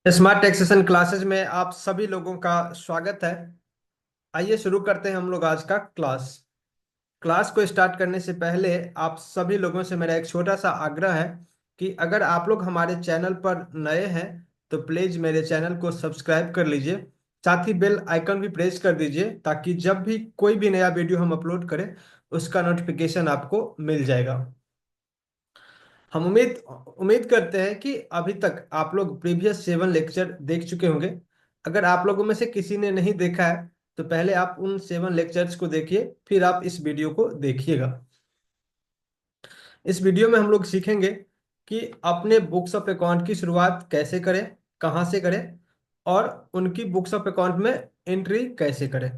Smart taxation classes में आप सभी लोगों का स्वागत है। आइए शुरू करते हैं हम लोग आज का क्लास। क्लास को स्टार्ट करने से पहले आप सभी लोगों से मेरा एक छोटा सा आग्रह है कि अगर आप लोग हमारे चैनल पर नए हैं तो प्लीज़ मेरे चैनल को सब्सक्राइब कर लीजिए। साथ ही बेल आइकन भी प्रेस कर दीजिए ताकि जब भी कोई भी नया वीडियो हम अपलोड करें उसका नोटिफिकेशन आपको मिल जाएगा। हम उम्मीद उम्मीद करते हैं कि अभी तक आप लोग प्रीवियस 7 लेक्चर देख चुके होंगे। अगर आप लोगों में से किसी ने नहीं देखा है तो पहले आप उन 7 लेक्चर्स को देखिए, फिर आप इस वीडियो को देखिएगा। इस वीडियो में हम लोग सीखेंगे कि अपने बुक्स ऑफ अकाउंट की शुरुआत कैसे करें, कहाँ से करें और उनकी बुक्स ऑफ अकाउंट में एंट्री कैसे करें।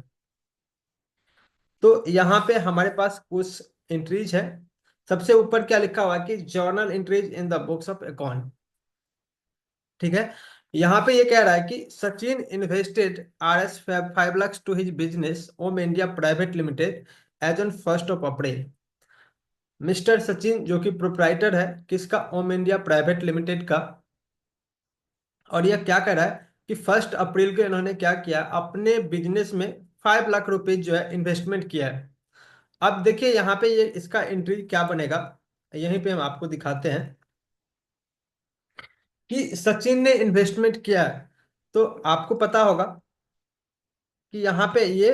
तो यहाँ पे हमारे पास कुछ एंट्रीज है। सबसे ऊपर क्या लिखा हुआ है कि journal entries in the books of account. ठीक है। यहाँ पे ये कह रहा है कि Sachin invested RS 5 lakhs to his business Om India private limited as on 1 April. Mister Sachin जो कि प्रोप्राइटर है किसका, ओम इंडिया प्राइवेट लिमिटेड का। और यह क्या कह रहा है कि 1 अप्रैल को इन्होंने क्या किया, अपने बिजनेस में 5 लाख रुपए जो है इन्वेस्टमेंट किया है। अब देखिए यहाँ पे ये इसका एंट्री क्या बनेगा, यहीं पे हम आपको दिखाते हैं कि सचिन ने इन्वेस्टमेंट किया है। तो आपको पता होगा कि यहाँ पे ये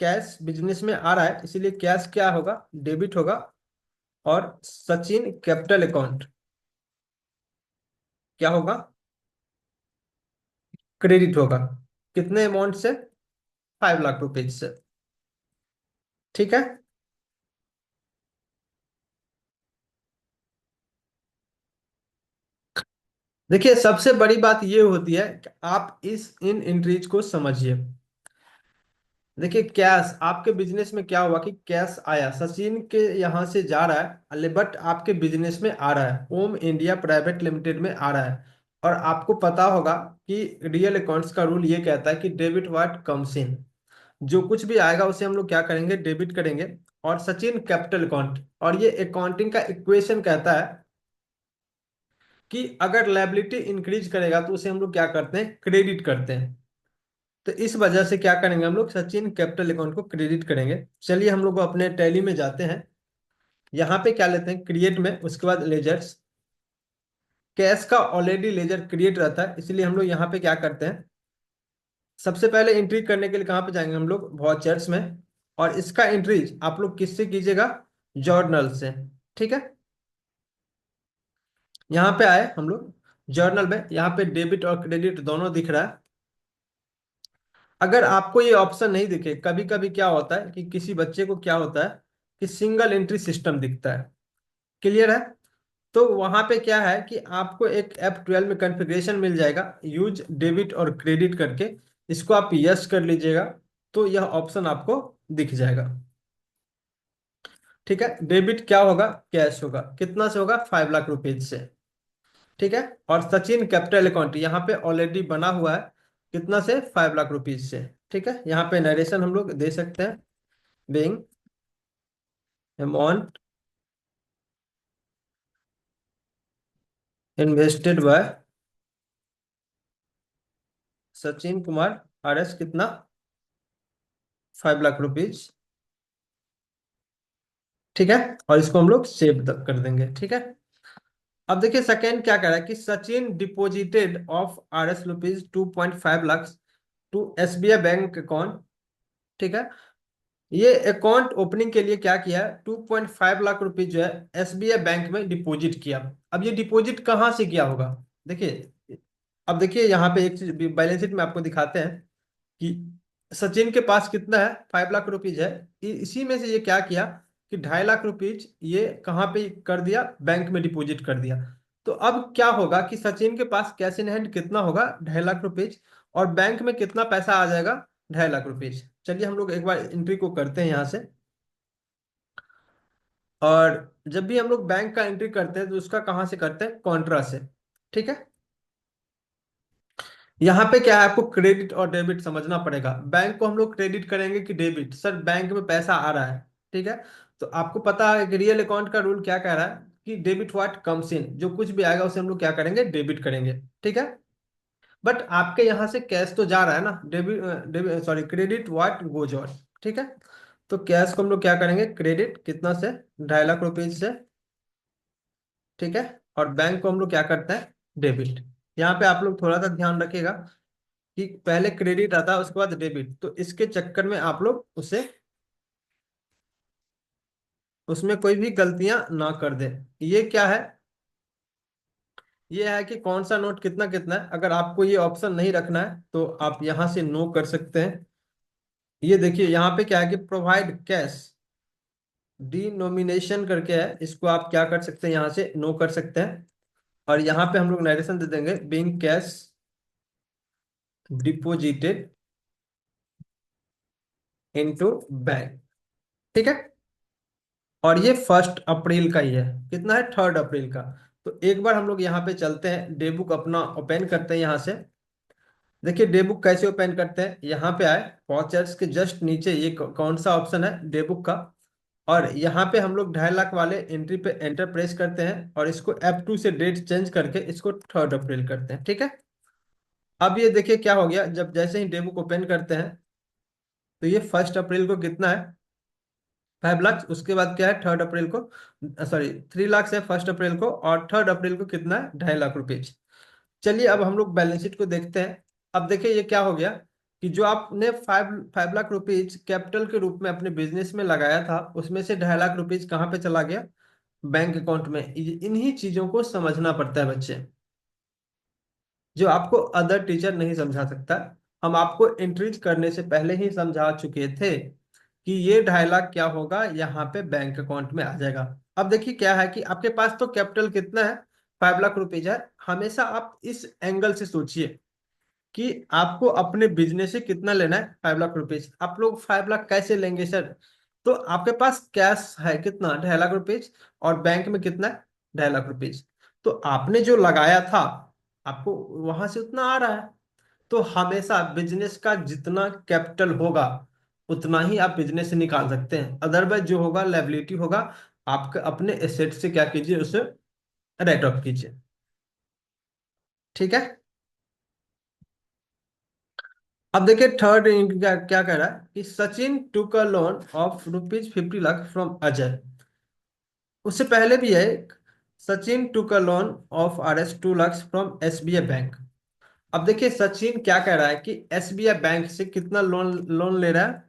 कैश बिजनेस में आ रहा है, इसीलिए कैश क्या होगा, डेबिट होगा। और सचिन कैपिटल अकाउंट क्या होगा, क्रेडिट होगा। कितने अमाउंट से, 5 लाख रुपए से। ठीक है। देखिए सबसे बड़ी बात ये होती है कि आप इस इन एंट्रीज को समझिए। देखिए कैश आपके बिजनेस में क्या हुआ कि कैश आया, सचिन के यहाँ से जा रहा है, बट आपके बिजनेस में आ रहा है, ओम इंडिया प्राइवेट लिमिटेड में आ रहा है। और आपको पता होगा कि रियल अकाउंट्स का रूल ये कहता है कि डेबिट व्हाट कम्स इन। जो कुछ भी आएगा उसे हम लोग क्या करेंगे, डेबिट करेंगे। और सचिन कैपिटल अकाउंट, और ये अकाउंटिंग का इक्वेशन कहता है कि अगर लायबिलिटी इंक्रीज करेगा तो उसे हम लोग क्या करते हैं, क्रेडिट करते हैं। तो इस वजह से क्या करेंगे हम लोग, सचिन कैपिटल अकाउंट को क्रेडिट करेंगे। चलिए हम लोग अपने टैली में जाते हैं। यहाँ पे क्या लेते हैं, क्रिएट में, उसके बाद लेजर्स। कैश का ऑलरेडी लेजर क्रिएट रहता है, इसलिए हम लोग यहाँ पे क्या करते हैं, सबसे पहले एंट्री करने के लिए कहाँ पे जाएंगे हम लोग, वाचर्स में। और इसका एंट्री आप लोग किससे कीजिएगा, जर्नल से। ठीक है। यहाँ पे आए हम लोग जर्नल में, यहाँ पे डेबिट और क्रेडिट दोनों दिख रहा है। अगर आपको ये ऑप्शन नहीं दिखे, कभी कभी क्या होता है कि किसी बच्चे को क्या होता है कि सिंगल एंट्री सिस्टम दिखता है। क्लियर है। तो वहां पे क्या है कि आपको एक F12 में कॉन्फ़िगरेशन मिल जाएगा, यूज डेबिट और क्रेडिट करके। इसको आप यस कर लीजिएगा तो यह ऑप्शन आपको दिख जाएगा। ठीक है। डेबिट क्या होगा, कैश होगा, कितना से होगा, 5 लाख रुपए से। ठीक है। और सचिन कैपिटल अकाउंट यहाँ पे ऑलरेडी बना हुआ है, कितना से, 5 लाख रुपीज से। ठीक है। यहाँ पे नरेशन हम लोग दे सकते हैं, being amount invested by Sachin Kumar RS कितना, 5 लाख रुपीज। ठीक है। और इसको हम लोग सेव कर देंगे। ठीक है। अब देखिए सेकंड क्या कह रहा है कि Sachin deposited of RS rupees 2.5 lakh to SBI bank account. ठीक है। ये अकाउंट ओपनिंग के लिए क्या किया, 2.5 लाख रुपीज जो है SBI बैंक में डिपॉजिट किया। अब ये डिपॉजिट कहाँ से किया होगा, देखिए। अब देखिए यहाँ पे एक चीज बैलेंस शीट में आपको दिखाते हैं कि सचिन के पास कितना है, 5 लाख रुपीज है। इसी में से ये क्या किया कि 2.5 लाख रुपीज ये कहाँ पे कर दिया, बैंक में डिपॉजिट कर दिया। तो अब क्या होगा कि सचिन के पास कैश इन हैंड कितना होगा, 2.5 लाख रुपीज। और बैंक में कितना पैसा आ जाएगा, 2.5 लाख रुपीज। चलिए हम लोग एक बार एंट्री को करते हैं यहाँ से। और जब भी हम लोग बैंक का एंट्री करते हैं तो उसका कहाँ से करते हैं, कॉन्ट्रा से। ठीक है। यहाँ पे क्या है, आपको क्रेडिट और डेबिट समझना पड़ेगा। बैंक को हम लोग क्रेडिट करेंगे कि डेबिट, सर बैंक में पैसा आ रहा है। ठीक है। तो आपको पता है कि रियल अकाउंट का रूल क्या कह रहा है कि डेबिट व्हाट कम्स इन, जो कुछ भी आएगा उसे हम लोग क्या करेंगे, डेबिट करेंगे। ठीक है। बट आपके यहाँ से कैश तो जा रहा है ना, debit debit sorry credit what goes on. ठीक है, तो कैश को हम लोग क्या करेंगे, क्रेडिट कितना से, 2.5 लाख रुपए से। ठीक है, और बैंक को हम लोग क्या करते हैं, डेबिट। यहाँ पे आप लोग थोड़ा सा ध्यान रखिएगा कि पहले क्रेडिट आता है उसके बाद डेबिट, तो इसके चक्कर में आप लोग उसे उसमें कोई भी गलतियां ना कर दें। ये क्या है, ये है कि कौन सा नोट कितना कितना है। अगर आपको ये ऑप्शन नहीं रखना है तो आप यहां से नो कर सकते हैं। ये देखिए यहाँ पे क्या है कि प्रोवाइड कैश डिनोमिनेशन करके है, इसको आप क्या कर सकते हैं, यहाँ से नो कर सकते हैं। और यहाँ पे हम लोग नरेशन दे देंगे, being cash deposited into bank. ठीक है, और ये 1 अप्रैल का ही है, कितना है, 3 अप्रैल का। तो एक बार हम लोग यहाँ पे चलते हैं, डे बुक अपना ओपन करते हैं यहाँ से। देखिए डे बुक कैसे ओपन करते हैं, यहाँ पे आए, वाचर्स के जस्ट नीचे ये कौन सा ऑप्शन है, डे बुक का। और यहाँ पे हम लोग 2.5 लाख वाले एंट्री पे एंटर प्रेस करते हैं, और इसको F2 से डेट चेंज करके इसको 3 अप्रैल करते हैं। ठीक है, अब ये देखिए क्या हो गया, जब जैसे ही डे बुक ओपन करते हैं तो ये 1 अप्रैल को कितना है, 5 लाख। उसके बाद क्या है, 3 अप्रैल को, सॉरी 3 लाख है 1 अप्रैल को, और 3 अप्रैल को कितना है, 2.5 लाख रुपए। चलिए अब हम लोग बैलेंस शीट को देखते हैं। अब देखिए ये क्या हो गया कि जो आपने 5 लाख रुपीज कैपिटल के रूप में अपने बिजनेस में लगाया था, उसमें से 2.5 लाख रुपीज कहाँ पे चला गया, बैंक अकाउंट में। इन्हीं चीजों को समझना पड़ता है बच्चे, जो आपको अदर टीचर नहीं समझा सकता। हम आपको एंट्रीज करने से पहले ही समझा चुके थे कि ये 2.5 लाख क्या होगा, यहाँ पे बैंक अकाउंट में आ जाएगा। अब देखिए क्या है कि आपके पास तो कैपिटल कितना है, 5 लाख रुपीज है। हमेशा आप इस एंगल से सोचिए कि आपको अपने बिजनेस से कितना लेना है, 5 लाख रुपीज। आप लोग 5 लाख कैसे लेंगे सर, तो आपके पास कैश है कितना, 2.5 लाख रुपीज, और बैंक में कितना है, 2.5 लाख रुपीज। तो आपने जो लगाया था आपको वहां से उतना आ रहा है। तो हमेशा बिजनेस का जितना कैपिटल होगा उतना ही आप बिजनेस से निकाल सकते हैं, अदरवाइज जो होगा लायबिलिटी होगा। आपके अपने एसेट से क्या कीजिए, उसे राइट ऑफ कीजिए। ठीक है, अब देखिए थर्ड क्या क्या कह रहा है कि Sachin took a loan of rupees 50 lakh from Ajay. उससे पहले भी है एक, Sachin took a loan of RS 2 lakh from SBI bank. अब देखिए सचिन क्या कह रहा है कि SBI बैंक से कितना लोन लोन ले रहा है,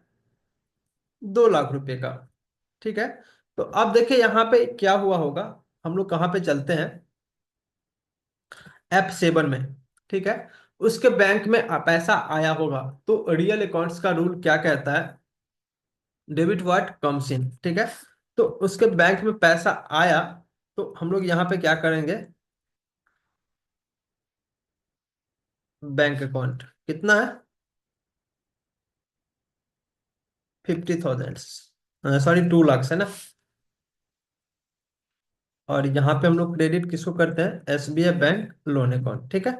2 लाख रुपए का। ठीक है, तो अब देखिए यहाँ पे क्या हुआ होगा, हम लोग कहाँ पे चलते हैं, F7 में। ठीक है, उसके बैंक में पैसा आया होगा। तो रियल अकाउंट्स का रूल क्या कहता है, डेबिट व्हाट कम्स इन। ठीक है, तो उसके बैंक में पैसा आया, तो हम लोग यहाँ पे क्या करेंगे, बैंक अकाउंट कितना है, 50,000, सॉरी 2 लाख है ना। और यहाँ पे हम लोग क्रेडिट किसको करते हैं, SBI बैंक लोन अकाउंट। ठीक है,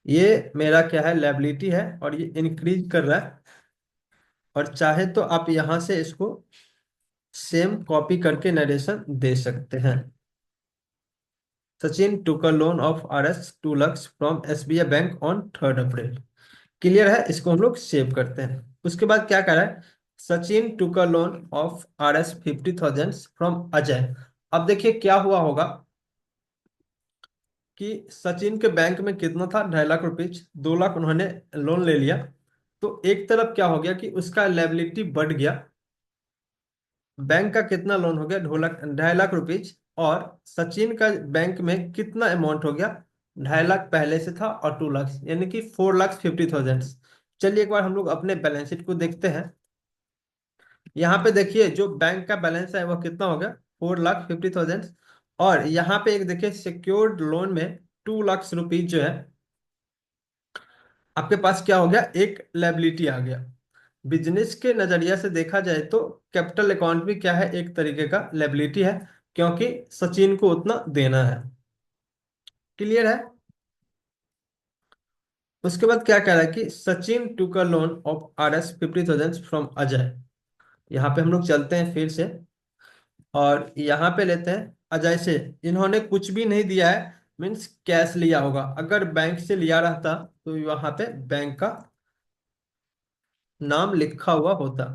ये मेरा क्या है, लायबिलिटी है, और ये इंक्रीज कर रहा है। और चाहे तो आप यहाँ से इसको सेम कॉपी करके नरेशन दे सकते हैं, Sachin took a loan of RS 2 lakh from SBI bank on 3 April. Clear है, इसको हम लोग सेव करते हैं। उसके बाद क्या कर रहा है, Sachin took a loan of RS 50,000 from Ajay. अब देखिए क्या हुआ होगा कि सचिन के बैंक में कितना था, 2.5 लाख रुपीज, 2 लाख उन्होंने लोन ले लिया। तो एक तरफ क्या हो गया कि उसका लायबिलिटी बढ़ गया, बैंक का कितना लोन हो गया, 2.5 लाख रुपीज। और सचिन का बैंक में कितना अमाउंट हो गया, 2.5 लाख पहले से था, और 2 लाख, यानी कि 4,50,000। चलिए एक बार हम लोग अपने बैलेंस शीट को देखते हैं। यहाँ पे देखिए जो बैंक का बैलेंस है वह कितना हो गया, 4,50,000। और यहाँ पे एक देखिए सिक्योर्ड लोन में 2 लाख रुपीज जो है, आपके पास क्या हो गया, एक लायबिलिटी आ गया। बिजनेस के नजरिया से देखा जाए तो कैपिटल अकाउंट भी क्या है, एक तरीके का लायबिलिटी है, क्योंकि सचिन को उतना देना है। क्लियर है, उसके बाद क्या कह रहा है कि Sachin took a loan of RS 50,000 from Ajay. यहाँ पे हम लोग चलते हैं फिर से, और यहाँ पे लेते हैं अजय से। इन्होंने कुछ भी नहीं दिया है, मीन्स कैश लिया होगा। अगर बैंक से लिया रहता तो वहां पे बैंक का नाम लिखा हुआ होता।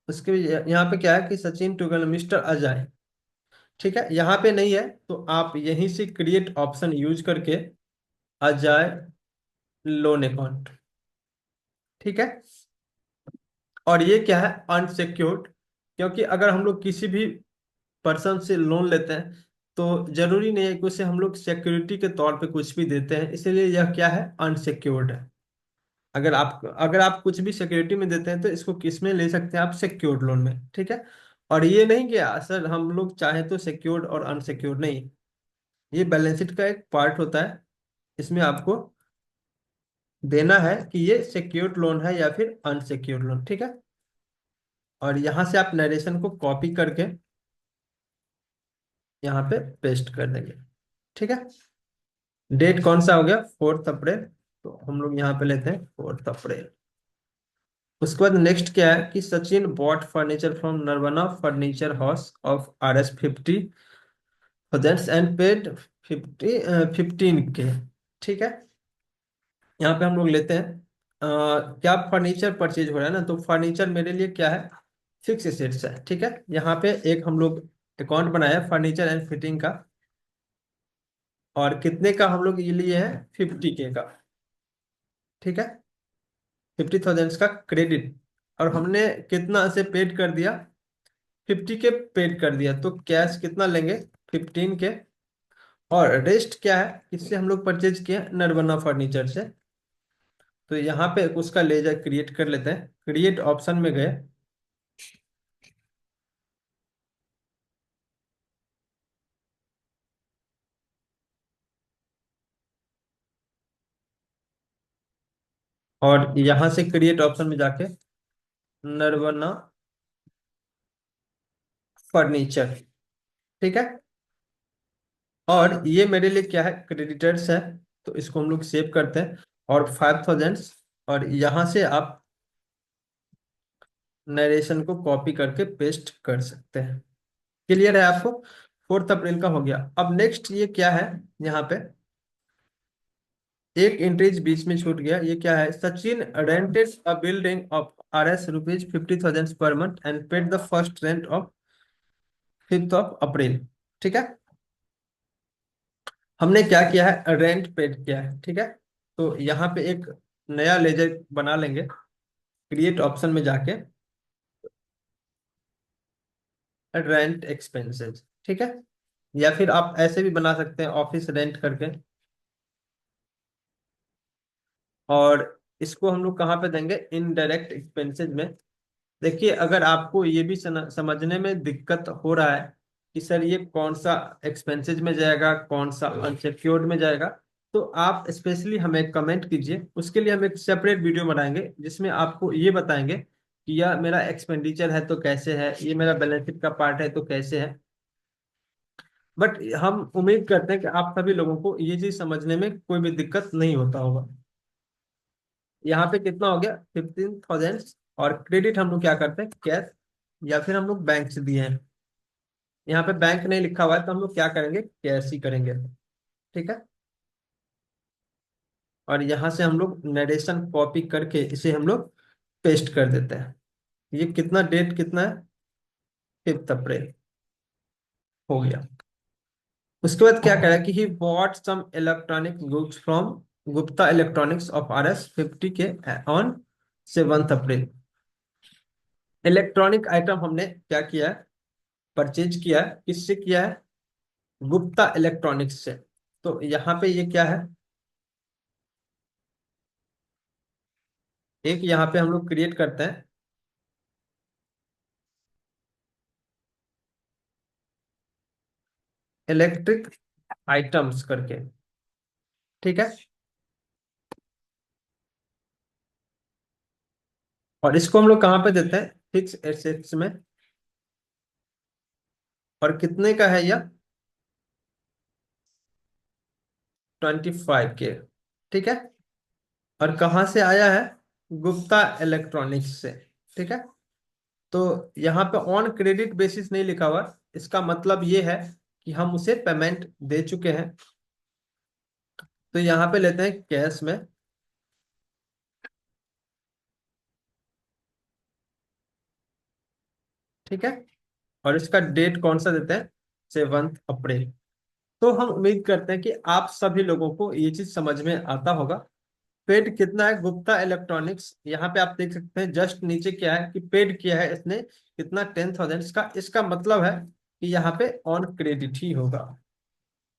उसके यहाँ पे क्या है कि सचिन टुगल मिस्टर अजय, ठीक है, यहाँ पे नहीं है तो आप यहीं से क्रिएट ऑप्शन यूज करके अजय लोन अकाउंट, ठीक है। और ये क्या है, अनसिक्योर्ड, क्योंकि अगर हम लोग किसी भी पर्सन से लोन लेते हैं तो जरूरी नहीं है कि उसे हम लोग सिक्योरिटी के तौर पे कुछ भी देते हैं, इसलिए यह क्या है, अनसिक्योर्ड है। अगर आप कुछ भी सिक्योरिटी में देते हैं तो इसको किस में ले सकते हैं आप, सिक्योर्ड लोन में, ठीक है। और ये नहीं कि सर हम लोग चाहे तो सिक्योर्ड और अनसिक्योर्ड नहीं, ये बैलेंस शीट का एक पार्ट होता है। इसमें आपको देना है कि ये सिक्योर्ड लोन है या फिर अनसिक्योर्ड लोन, ठीक है। और यहाँ से आप नरेशन को कॉपी करके यहाँ पे पेस्ट कर देंगे, ठीक है। डेट कौन सा हो गया, 4 अप्रैल, तो हम लोग यहाँ पे लेते हैं 4 अप्रैल। उसके बाद नेक्स्ट क्या है कि Sachin bought furniture from Narwana furniture house of RS 50,000 and paid 15K, ठीक है। यहाँ पे हम लोग लेते हैं क्या फर्नीचर परचेज हो रहा है ना, तो फर्नीचर मेरे लिए क्या है, फिक्स एसेट्स है, ठीक है। यहाँ पे एक हम लोग अकाउंट बनाया फर्नीचर एंड फिटिंग का, और कितने का हम लोग ये लिए हैं, 50K का, ठीक है। 50,000 का क्रेडिट, और हमने कितना से पेड कर दिया, 50K पेड कर दिया, तो कैश कितना लेंगे, 15K। और रेस्ट क्या है, इससे हम लोग परचेज किए नरवना फर्नीचर से, तो यहाँ पे उसका लेजर क्रिएट कर लेते हैं, क्रिएट ऑप्शन में गए, और यहाँ से क्रिएट ऑप्शन में जाके नरवना फर्नीचर, ठीक है। और ये मेरे लिए क्या है, क्रेडिटर्स है, तो इसको हम लोग सेव करते हैं, और 5,000, और यहाँ से आप नरेशन को कॉपी करके पेस्ट कर सकते हैं। क्लियर है आपको, 4 अप्रैल का हो गया। अब नेक्स्ट ये क्या है, यहाँ पे एक एंट्रीज बीच में छूट गया, ये क्या है, Sachin rented a building of RS ₹50,000 per month and paid the first rent of 5 अप्रैल, ठीक है। हमने क्या किया है, रेंट पेड किया है, ठीक है। तो यहाँ पे एक नया लेजर बना लेंगे, क्रिएट ऑप्शन में जाके रेंट एक्सपेंसेस, ठीक है। या फिर आप ऐसे भी बना सकते हैं, ऑफिस रेंट करके। और इसको हम लोग कहाँ पे देंगे, इनडायरेक्ट एक्सपेंसेस में। देखिए अगर आपको ये भी समझने में दिक्कत हो रहा है कि सर ये कौन सा एक्सपेंसेस में जाएगा, कौन सा अनसिक्योर्ड में जाएगा, तो आप स्पेशली हमें कमेंट कीजिए, उसके लिए हम एक सेपरेट वीडियो बनाएंगे जिसमें आपको ये बताएंगे कि यह मेरा एक्सपेंडिचर है तो कैसे है, ये मेरा बैलेंस शीट का पार्ट है तो कैसे है। बट हम उम्मीद करते हैं कि आप सभी लोगों को ये चीज समझने में कोई भी दिक्कत नहीं होता होगा। यहाँ पे कितना हो गया, 15,000, और क्रेडिट हम लोग क्या करते हैं, कैश, या फिर हम लोग बैंक से दिए हैं। यहाँ पे बैंक नहीं लिखा हुआ है तो हम लोग क्या करेंगे, कैश ही करेंगे, ठीक है। और यहाँ से हम लोग नरेशन कॉपी करके इसे हम लोग पेस्ट कर देते हैं। ये कितना, डेट कितना है, 5 अप्रैल हो गया। उसके बाद क्या करा कि he bought some electronic goods from Gupta electronics of RS 50K on 7 April. Electronic item हमने क्या किया है, परचेज किया है, किससे किया है, गुप्ता इलेक्ट्रॉनिक्स से। तो यहाँ पे ये क्या है, एक यहाँ पे हम लोग क्रिएट करते हैं इलेक्ट्रिक आइटम्स करके, ठीक है। और इसको हम लोग कहाँ पे देते हैं, फिक्स एसेट्स में, और कितने का है यह, 25K, ठीक है। और कहाँ से आया है, गुप्ता इलेक्ट्रॉनिक्स से, ठीक है। तो यहाँ पे ऑन क्रेडिट बेसिस नहीं लिखा हुआ, इसका मतलब ये है कि हम उसे पेमेंट दे चुके हैं, तो यहाँ पे लेते हैं कैश में। ठीक है। और इसका डेट कौन सा देते हैं? 7 अप्रैल। तो हम उम्मीद करते हैं कि आप सभी लोगों को ये चीज समझ में आता होगा। पेड कितना है गुप्ता इलेक्ट्रॉनिक्स, यहाँ पे आप देख सकते हैं जस्ट नीचे क्या है कि पेड किया है इसने कितना, 10,000 का। इसका मतलब है कि यहाँ पे ऑन क्रेडिट ही होगा।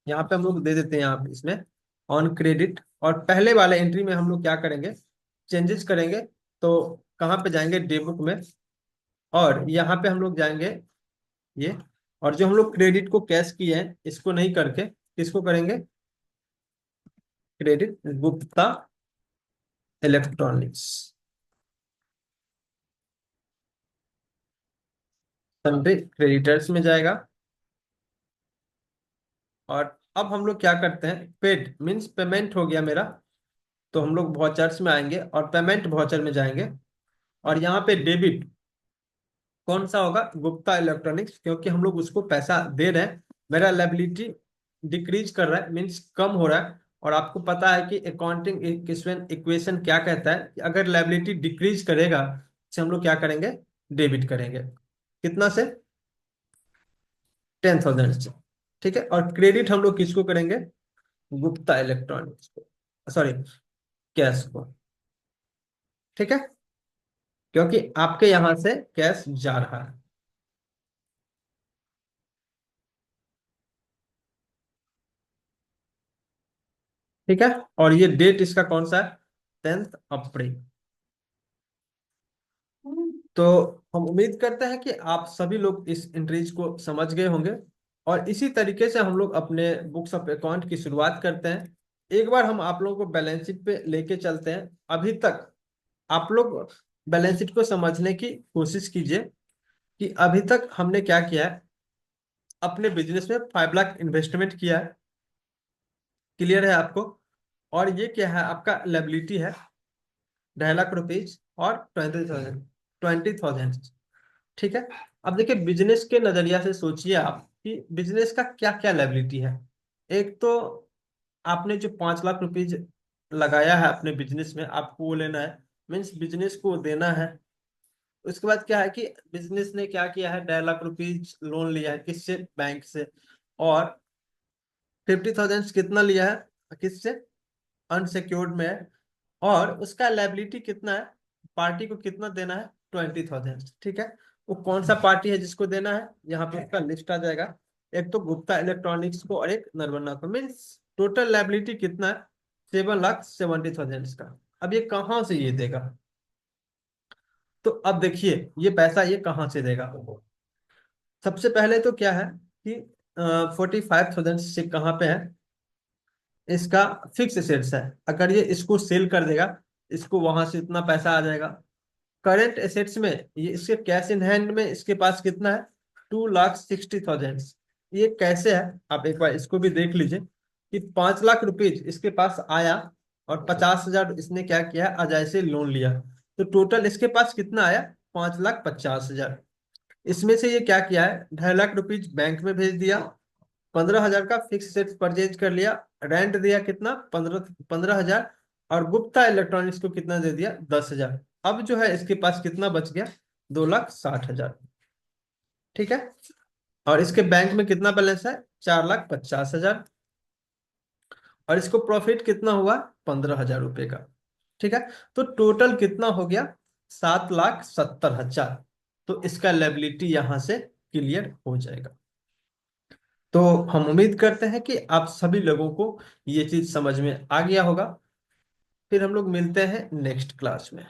यहाँ पे हम लोग दे देते हैं यहाँ पे इसमें ऑन क्रेडिट। और पहले वाले एंट्री में हम लोग क्या करेंगे, चेंजेस करेंगे। तो कहाँ पे जाएंगे, डे बुक में। और यहाँ पे हम लोग जाएंगे ये। और जो हम लोग क्रेडिट को कैश किए हैं इसको नहीं करके किसको करेंगे, credit Gupta electronics, Sunday creditors में जाएगा। और अब हम लोग क्या करते हैं, पेड मीन्स पेमेंट हो गया मेरा। तो हम लोग वाउचर्स में आएंगे और पेमेंट वाउचर में जाएंगे। और यहाँ पे डेबिट कौन सा होगा, गुप्ता इलेक्ट्रॉनिक्स, क्योंकि हम लोग उसको पैसा दे रहे हैं। मेरा लायबिलिटी डिक्रीज कर रहा है, मीन्स कम हो रहा है। और आपको पता है कि अकाउंटिंग इक्वेशन क्या कहता है कि अगर लायबिलिटी डिक्रीज करेगा तो हम लोग क्या करेंगे, डेबिट करेंगे। कितना से, 10,000 से। ठीक है। और क्रेडिट हम लोग किसको करेंगे, गुप्ता इलेक्ट्रॉनिक्स को, सॉरी कैश को। ठीक है, क्योंकि आपके यहां से कैश जा रहा है। ठीक है। और ये डेट इसका कौन सा है, 10 अप्रैल। तो हम उम्मीद करते हैं कि आप सभी लोग इस एंट्रीज को समझ गए होंगे। और इसी तरीके से हम लोग अपने बुक्स ऑफ अकाउंट की शुरुआत करते हैं। एक बार हम आप लोगों को बैलेंस शीट पे लेके चलते हैं। अभी तक आप लोग बैलेंस शीट को समझने की कोशिश कीजिए कि अभी तक हमने क्या किया है। अपने बिजनेस में 5 लाख इन्वेस्टमेंट किया है, क्लियर है आपको। और ये क्या है, आपका लायबिलिटी है 2.5 लाख रुपीज और 20,000। ठीक है। अब देखिए बिजनेस के नजरिया से सोचिए आप कि बिजनेस का क्या क्या लायबिलिटी है। एक तो आपने जो 5 लाख रुपीज लगाया है अपने बिजनेस में, आपको वो लेना है, मीन्स बिजनेस को देना है। उसके बाद क्या है कि बिजनेस ने क्या किया है, 2.5 लाख रुपीज लोन लिया है, किससे, बैंक से। और 50,000 कितना लिया है, किससे, अनसिक्योर्ड में है। और उसका लायबिलिटी कितना है, पार्टी को कितना देना है, 20,000। ठीक है। वो कौन सा पार्टी है जिसको देना है, यहाँ पे उसका लिस्ट आ जाएगा। एक तो गुप्ता इलेक्ट्रॉनिक्स को और एक नरवन्ना को। मीन्स टोटल लायबिलिटी कितना है, 7,70,000 का। अब ये कहाँ से ये देगा, तो अब देखिए ये पैसा ये कहाँ से देगा। सबसे पहले तो क्या है कि 45,000 से कहाँ पे है, इसका फिक्स एसेट्स है। अगर ये इसको सेल कर देगा, इसको वहां से इतना पैसा आ जाएगा। करंट एसेट्स में ये इसके कैश इन हैंड में इसके पास कितना है, 2,60,000। ये कैसे है, आप एक बार इसको भी देख लीजिए कि 5 लाख रुपीज इसके पास आया और 50,000 इसने क्या किया, अजय से लोन लिया। तो टोटल इसके पास कितना आया, 5,50,000। इसमें से ये क्या किया है, 2.5 लाख रुपीज बैंक में भेज दिया, 15,000 का फिक्स सेट परचेज कर लिया, रेंट दिया कितना, 15,000। और गुप्ता इलेक्ट्रॉनिक्स को कितना दे दिया, 10,000। अब जो है इसके पास कितना बच गया, 2,60,000। ठीक है। और इसके बैंक में कितना बैलेंस है, 4,50,000। और इसको प्रॉफिट कितना हुआ, 15,000 रुपए का। ठीक है। तो टोटल कितना हो गया, 7,70,000। तो इसका लायबिलिटी यहां से क्लियर हो जाएगा। तो हम उम्मीद करते हैं कि आप सभी लोगों को ये चीज समझ में आ गया होगा। फिर हम लोग मिलते हैं नेक्स्ट क्लास में।